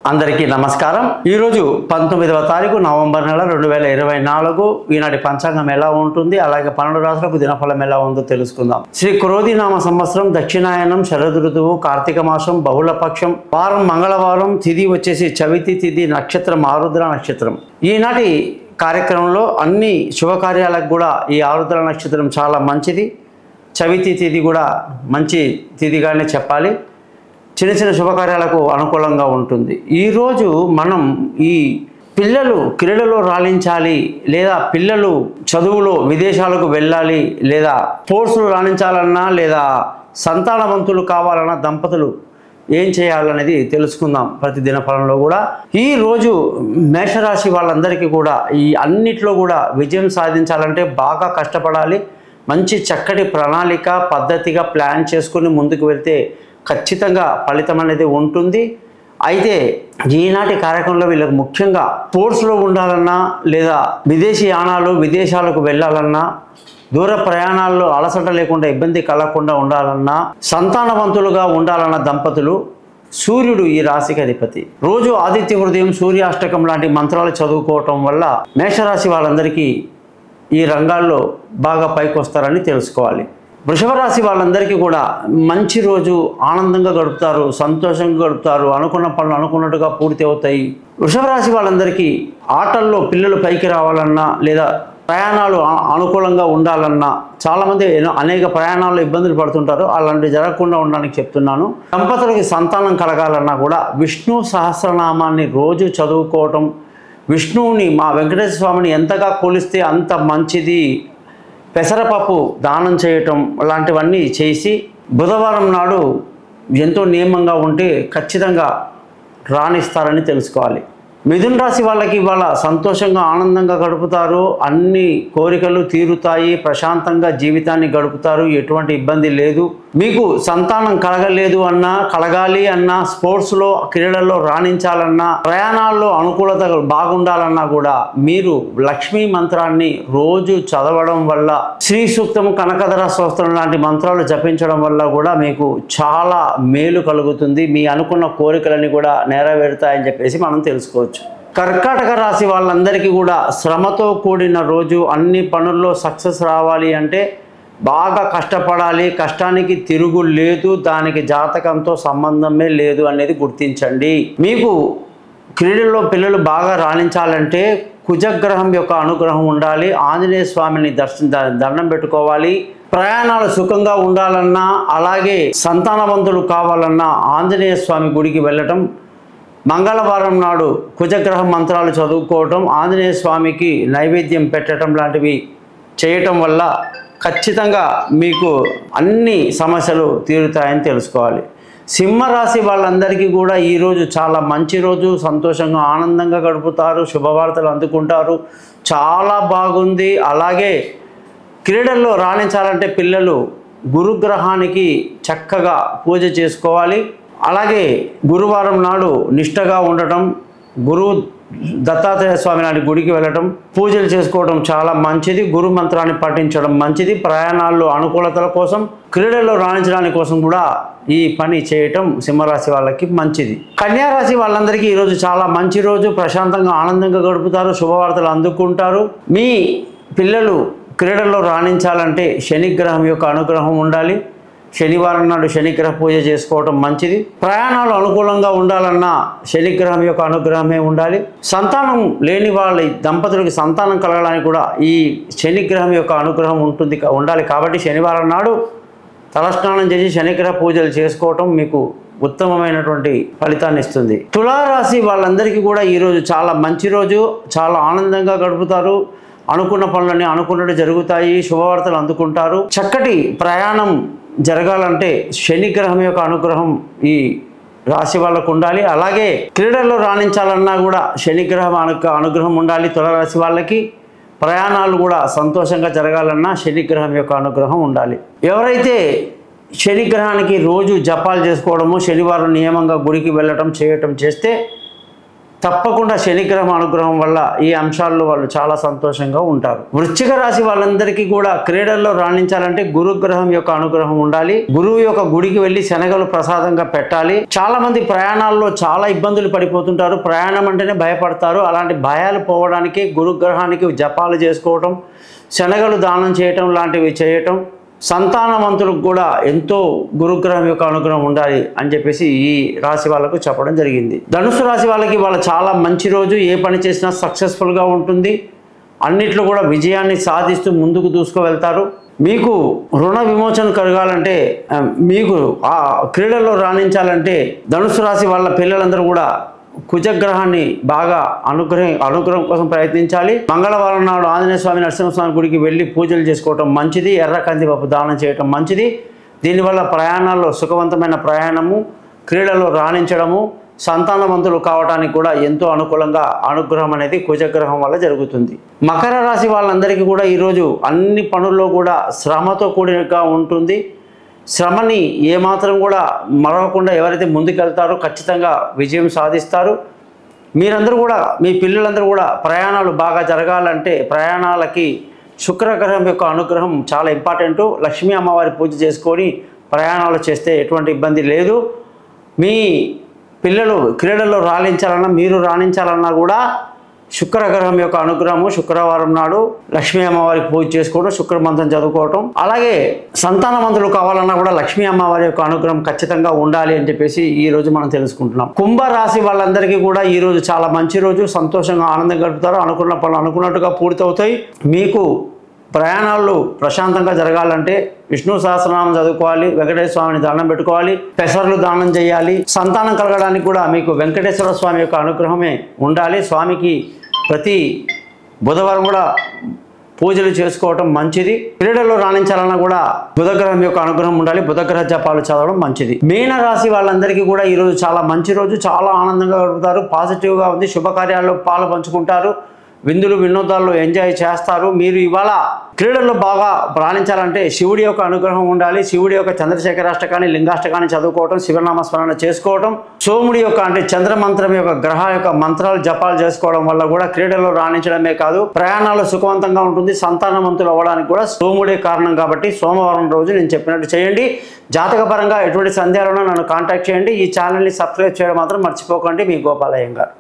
అందరికీ నమస్కారం। ఈరోజు 19వ తారీఖు నవంబర్ నెల 2024 ఈనాటి పంచాంగం ఎలా ఉంటుంది, అలాగే 12 రాశులకు దినఫలం ఎలా ఉందో తెలుసుకుందాం। శ్రీ క్రోధినామ సంవత్సరం, దక్షిణాయనం, శరద్ ఋతువు, కార్తీక మాసం, బహుళపక్షం, వారం మంగళవారం, తిథి వచ్చేసి చవితి తిథి, నక్షత్రం ఆరుద్ర నక్షత్రం। ఈనాటి కార్యక్రమంలో అన్ని శుభకార్యాలకు కూడా ఈ ఆరుద్ర నక్షత్రం చాలా మంచిది, చవితి తిథి కూడా మంచి తిథిగానే చెప్పాలి। చిన్న చిన్న శుభకార్యాలకు అనుకూలంగా ఉంటుంది। ఈరోజు మనం ఈ పిల్లలు క్రీడలో రాణించాలి, లేదా పిల్లలు చదువులో విదేశాలకు వెళ్ళాలి, లేదా స్పోర్ట్స్లో రాణించాలన్నా, లేదా సంతానవంతులు కావాలన్న దంపతులు ఏం చేయాలనేది తెలుసుకుందాం ప్రతి దినఫలంలో కూడా। ఈరోజు మేషరాశి వాళ్ళందరికీ కూడా ఈ అన్నిట్లో కూడా విజయం సాధించాలంటే బాగా కష్టపడాలి। మంచి చక్కటి ప్రణాళిక పద్ధతిగా ప్లాన్ చేసుకుని ముందుకు వెళ్తే ఖచ్చితంగా ఫలితం అనేది ఉంటుంది। అయితే ఈనాటి కార్యక్రమంలో వీళ్ళకి ముఖ్యంగా స్పోర్ట్స్లో ఉండాలన్నా, లేదా విదేశీ యానాలు విదేశాలకు వెళ్ళాలన్నా, దూర ప్రయాణాల్లో అలసట లేకుండా ఇబ్బంది కలగకుండా ఉండాలన్నా, సంతానవంతులుగా ఉండాలన్న దంపతులు సూర్యుడు ఈ రాశికి అధిపతి। రోజు ఆదిత్య హృదయం, సూర్యాష్టకం లాంటి మంత్రాలు చదువుకోవటం వల్ల మేషరాశి వాళ్ళందరికీ ఈ రంగాల్లో బాగా పైకి వస్తారని తెలుసుకోవాలి। వృషభ రాశి వాళ్ళందరికీ కూడా మంచి రోజు, ఆనందంగా గడుపుతారు, సంతోషంగా గడుపుతారు, అనుకున్న పనులు అనుకున్నట్టుగా పూర్తి అవుతాయి। వృషభ రాశి వాళ్ళందరికీ ఆటల్లో పిల్లలు పైకి రావాలన్నా, లేదా ప్రయాణాలు అనుకూలంగా ఉండాలన్నా, చాలామంది అనేక ప్రయాణాల్లో ఇబ్బందులు పడుతుంటారు, అలాంటివి జరగకుండా ఉండడానికి చెప్తున్నాను। దంపతులకి సంతానం కలగాలన్నా కూడా విష్ణు సహస్రనామాన్ని రోజు చదువుకోవటం, విష్ణువుని మా వెంకటేశ్వర స్వామిని ఎంతగా కొలిస్తే అంత మంచిది, పెసరపప్పు దానం చేయటం లాంటివన్నీ చేసి బుధవారం నాడు ఎంతో నియమంగా ఉంటే ఖచ్చితంగా రాణిస్తారని తెలుసుకోవాలి। మిథున రాశి వాళ్ళకి ఇవాళ సంతోషంగా ఆనందంగా గడుపుతారు, అన్ని కోరికలు తీరుతాయి, ప్రశాంతంగా జీవితాన్ని గడుపుతారు, ఎటువంటి ఇబ్బంది లేదు। మీకు సంతానం కలగలేదు అన్నా, కలగాలి అన్నా, స్పోర్ట్స్లో క్రీడల్లో రాణించాలన్నా, ప్రయాణాల్లో అనుకూలత బాగుండాలన్నా కూడా మీరు లక్ష్మీ మంత్రాన్ని రోజు చదవడం వల్ల, శ్రీ సూక్తం, కనకధర స్తోత్రం లాంటి మంత్రాలు జపించడం వల్ల కూడా మీకు చాలా మేలు కలుగుతుంది, మీ అనుకున్న కోరికలని కూడా నెరవేరుతాయని చెప్పేసి మనం తెలుసుకోవచ్చు। కర్కాటక రాశి వాళ్ళందరికీ కూడా శ్రమతో కూడిన రోజు, అన్ని పనుల్లో సక్సెస్ రావాలి అంటే బాగా కష్టపడాలి, కష్టానికి తిరుగు లేదు, దానికి జాతకంతో సంబంధమే లేదు అనేది గుర్తించండి। మీకు క్రీడల్లో పిల్లలు బాగా రాణించాలంటే కుజగ్రహం యొక్క అనుగ్రహం ఉండాలి, ఆంజనేయ స్వామిని దండం పెట్టుకోవాలి। ప్రయాణాలు సుఖంగా ఉండాలన్నా, అలాగే సంతానవంతులు కావాలన్నా ఆంజనేయ స్వామి గుడికి వెళ్ళటం, మంగళవారం నాడు కుజగ్రహ మంత్రాలు చదువుకోవటం, ఆంజనేయ స్వామికి నైవేద్యం పెట్టడం లాంటివి చేయటం వల్ల ఖచ్చితంగా మీకు అన్ని సమస్యలు తీరుతాయని తెలుసుకోవాలి। సింహరాశి వాళ్ళందరికీ కూడా ఈరోజు చాలా మంచి రోజు, సంతోషంగా ఆనందంగా గడుపుతారు, శుభవార్తలు అందుకుంటారు, చాలా బాగుంది। అలాగే క్రీడల్లో రాణించాలంటే పిల్లలు గురుగ్రహానికి చక్కగా పూజ చేసుకోవాలి। అలాగే గురువారం నాడు నిష్టగా ఉండటం, గురువు దత్తాత్రేయ స్వామి నాటి గుడికి వెళ్ళటం, పూజలు చేసుకోవడం చాలా మంచిది, గురు మంత్రాన్ని పఠించడం మంచిది। ప్రయాణాల్లో అనుకూలతల కోసం, క్రీడల్లో రాణించడానికి కోసం కూడా ఈ పని చేయటం సింహరాశి వాళ్ళకి మంచిది। కన్యారాశి వాళ్ళందరికీ ఈరోజు చాలా మంచి రోజు, ప్రశాంతంగా ఆనందంగా గడుపుతారు, శుభవార్తలు అందుకుంటారు। మీ పిల్లలు క్రీడల్లో రాణించాలంటే శనిగ్రహం యొక్క అనుగ్రహం ఉండాలి, శనివారం నాడు శనిగ్రహ పూజ చేసుకోవటం మంచిది। ప్రయాణాలు అనుకూలంగా ఉండాలన్నా శనిగ్రహం యొక్క అనుగ్రహమే ఉండాలి। సంతానం లేని వాళ్ళ దంపతులకి సంతానం కలగడానికి కూడా ఈ శనిగ్రహం యొక్క అనుగ్రహం ఉండాలి కాబట్టి శనివారం నాడు తలస్నానం చేసి శనిగ్రహ పూజలు చేసుకోవటం మీకు ఉత్తమమైనటువంటి ఫలితాన్ని ఇస్తుంది। తులారాశి వాళ్ళందరికీ కూడా ఈరోజు చాలా మంచి రోజు, చాలా ఆనందంగా గడుపుతారు, అనుకున్న పనులన్నీ అనుకున్నట్టు జరుగుతాయి, శుభవార్తలు అందుకుంటారు। చక్కటి ప్రయాణం జరగాలంటే శనిగ్రహం యొక్క అనుగ్రహం ఈ రాశి వాళ్ళకు ఉండాలి। అలాగే క్రీడల్లో రాణించాలన్నా కూడా శనిగ్రహం అనుగ్రహం ఉండాలి తులారాశి వాళ్ళకి। ప్రయాణాలు కూడా సంతోషంగా జరగాలన్నా శనిగ్రహం యొక్క అనుగ్రహం ఉండాలి। ఎవరైతే శనిగ్రహానికి రోజు జపాలు చేసుకోవడము, శనివారం నియమంగా గుడికి వెళ్ళటం చేయటం చేస్తే తప్పకుండా శనిగ్రహం అనుగ్రహం వల్ల ఈ అంశాల్లో వాళ్ళు చాలా సంతోషంగా ఉంటారు. వృశ్చిక రాశి వాళ్ళందరికీ కూడా క్రీడల్లో రాణించాలంటే గురుగ్రహం యొక్క అనుగ్రహం ఉండాలి. గురువు యొక్క గుడికి వెళ్ళి శనగలు ప్రసాదంగా పెట్టాలి. చాలా మంది ప్రయాణాల్లో చాలా ఇబ్బందులు పడిపోతుంటారు. ప్రయాణం అంటేనే భయపడతారు. అలాంటి భయాలు పోవడానికి గురుగ్రహానికి జపాలు చేసుకోవటం, శనగలు దానం చేయటం లాంటివి చేయటం, సంతానవంతులకు కూడా ఎంతో గురుగ్రహం యొక్క అనుగ్రహం ఉండాలి అని చెప్పేసి ఈ రాశి వాళ్ళకు చెప్పడం జరిగింది. ధనుసు రాశి వాళ్ళకి వాళ్ళ చాలా మంచి రోజు. ఏ పని చేసినా సక్సెస్ఫుల్గా ఉంటుంది. అన్నిట్లో కూడా విజయాన్ని సాధిస్తూ ముందుకు దూసుకువెళ్తారు. మీకు రుణ విమోచన కలగాలంటే, మీకు ఆ క్రీడల్లో రాణించాలంటే ధనుసు రాశి వాళ్ళ పిల్లలందరూ కూడా కుజగ్రహాన్ని బాగా అనుగ్రహం కోసం ప్రయత్నించాలి. మంగళవారం నాడు ఆంజనేయ స్వామి, నరసింహస్వామి గుడికి వెళ్ళి పూజలు చేసుకోవటం మంచిది. ఎర్ర కందిపప్పు దానం చేయటం మంచిది. దీనివల్ల ప్రయాణాల్లో సుఖవంతమైన ప్రయాణము, క్రీడలో రాణించడము, సంతానవంతులు కావడానికి కూడా ఎంతో అనుకూలంగా అనుగ్రహం అనేది కుజగ్రహం వల్ల జరుగుతుంది. మకర రాశి వాళ్ళందరికీ కూడా ఈరోజు అన్ని పనుల్లో కూడా శ్రమతో కూడినగా ఉంటుంది. శ్రమని ఏమాత్రం కూడా మరవకుండా ఎవరైతే ముందుకెళ్తారో ఖచ్చితంగా విజయం సాధిస్తారు. మీరందరూ కూడా, మీ పిల్లలందరూ కూడా ప్రయాణాలు బాగా జరగాలంటే ప్రయాణాలకి శుక్రగ్రహం యొక్క అనుగ్రహం చాలా ఇంపార్టెంటు. లక్ష్మీ అమ్మవారి పూజ చేసుకొని ప్రయాణాలు చేస్తే ఎటువంటి ఇబ్బంది లేదు. మీ పిల్లలు క్రీడల్లో రాణించాలన్నా, మీరు రాణించాలన్నా కూడా శుక్రగ్రహం యొక్క అనుగ్రహము, శుక్రవారం నాడు లక్ష్మీ అమ్మవారికి పూజ చేసుకోవడం, శుక్రమంత్రం చదువుకోవటం, అలాగే సంతానవంతులు కావాలన్నా కూడా లక్ష్మీ అమ్మవారి యొక్క అనుగ్రహం ఖచ్చితంగా ఉండాలి అని చెప్పేసి ఈ రోజు మనం తెలుసుకుంటున్నాం. కుంభరాశి వాళ్ళందరికీ కూడా ఈ రోజు చాలా మంచి రోజు. సంతోషంగా ఆనందం గడుపుతారు. అనుకున్న పనులు అనుకున్నట్టుగా పూర్తవుతాయి. మీకు ప్రయాణాలు ప్రశాంతంగా జరగాలంటే విష్ణు సహస్రనామం చదువుకోవాలి, వెంకటేశ్వర స్వామిని దానం పెట్టుకోవాలి, పెసర్లు దానం చేయాలి. సంతానం కలగడానికి కూడా మీకు వెంకటేశ్వర స్వామి యొక్క అనుగ్రహమే ఉండాలి. స్వామికి ప్రతి బుధవారం కూడా పూజలు చేసుకోవటం మంచిది. క్రీడల్లో రాణించాలన్నా కూడా బుధగ్రహం యొక్క అనుగ్రహం ఉండాలి. బుధగ్రహ జపాలు చదవడం మంచిది. మీన రాశి వాళ్ళందరికీ కూడా ఈరోజు చాలా మంచి రోజు. చాలా ఆనందంగా గడుపుతారు. పాజిటివ్గా ఉంది. శుభకార్యాల్లో పాలు పంచుకుంటారు. విందులు వినోదాల్లో ఎంజాయ్ చేస్తారు. మీరు ఇవాళ క్రీడల్లో బాగా రాణించాలంటే శివుడి యొక్క అనుగ్రహం ఉండాలి. శివుడి యొక్క చంద్రశేఖరాష్టకాన్ని, లింగాష్టకాన్ని చదువుకోవటం, శివనామస్మరణ చేసుకోవటం, సోముడి యొక్క అంటే చంద్రమంత్రం యొక్క గ్రహ యొక్క మంత్రాలు జపాలు చేసుకోవడం వల్ల కూడా క్రీడల్లో రాణించడమే కాదు, ప్రయాణాలు సుఖవంతంగా ఉంటుంది. సంతానవంతులు అవ్వడానికి కూడా సోముడే కారణం. కాబట్టి సోమవారం రోజు నేను చెప్పినట్టు చేయండి. జాతకపరంగా ఎటువంటి సందేహాలున్నా నన్ను కాంటాక్ట్ చేయండి. ఈ ఛానల్ని సబ్స్క్రైబ్ చేయడం మాత్రం మర్చిపోకండి. మీ గోపాలయ్య గారు.